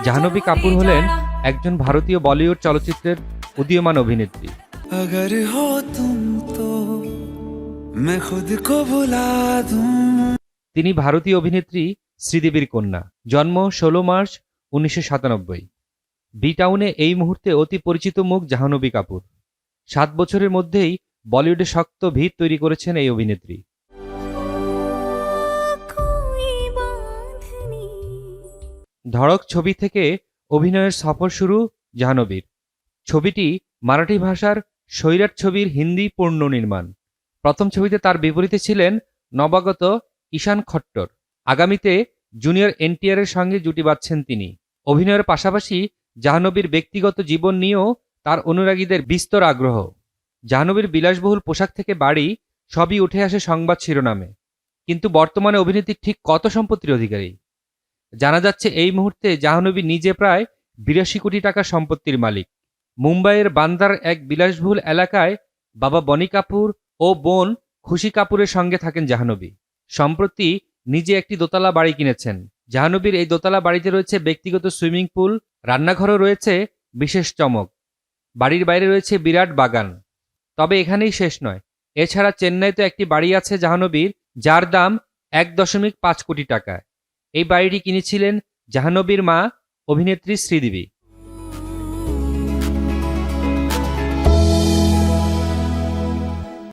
জাহ্নবী কাপুর হলেন একজন ভারতীয় বলিউড চলচ্চিত্রের উদীয়মান অভিনেত্রী। अगर हो तुम तो मैं खुद को भुला दूं। তিনি ভারতীয় অভিনেত্রী শ্রীদেবীর কন্যা। জন্ম ১৬ মার্চ ১৯৯৭। বি টাউনে এই মুহূর্তে অতি পরিচিত মুখ জাহ্নবী কাপুর। ৭ বছরের মধ্যেই বলিউডে শক্ত ভিত তৈরি করেছেন এই অভিনেত্রী। ধড়ক ছবি থেকে অভিনয়ের সফর শুরু জাহ্নবীর। ছবিটি মারাঠি ভাষার সৈরাট ছবির হিন্দি পুনর্নির্মাণ। প্রথম ছবিতে তার বিপরীতে ছিলেন নবাগত ঈশান খট্টর। আগামীতে জুনিয়র এনটিআরের সঙ্গে জুটি বাঁধছেন তিনি। অভিনয়ের পাশাপাশি জাহ্নবীর ব্যক্তিগত জীবন নিয়েও তার অনুরাগীদের বিস্তর আগ্রহ। জাহ্নবীর বিলাসবহুল পোশাক থেকে বাড়ি সবই উঠে আসে সংবাদ শিরোনামে। কিন্তু বর্তমানে অভিনেত্রী ঠিক কত সম্পত্তির অধিকারী? জানা যাচ্ছে এই মুহূর্তে জাহ্নবী নিজে প্রায় ৮২ কোটি টাকার সম্পত্তির মালিক। মুম্বাইয়ের বান্দার এক বিলাসবহুল এলাকায় বাবা বনি কাপুর ও বোন খুশি কাপুরের সঙ্গে থাকেন জাহ্নবী। সম্প্রতি নিজে একটি দোতলা বাড়ি কিনেছেন। জাহ্নবীর এই দোতলা বাড়িতে রয়েছে ব্যক্তিগত সুইমিং পুল, রান্নাঘরও রয়েছে বিশেষ চমক। বাড়ির বাইরে রয়েছে বিরাট বাগান। তবে এখানেই শেষ নয়। এছাড়া চেন্নাইতে একটি বাড়ি আছে জাহ্নবীর, যার দাম ১.৫ কোটি টাকা। এই বাড়িটি কিনেছিলেন জাহ্নবীর মা অভিনেত্রী শ্রীদেবী।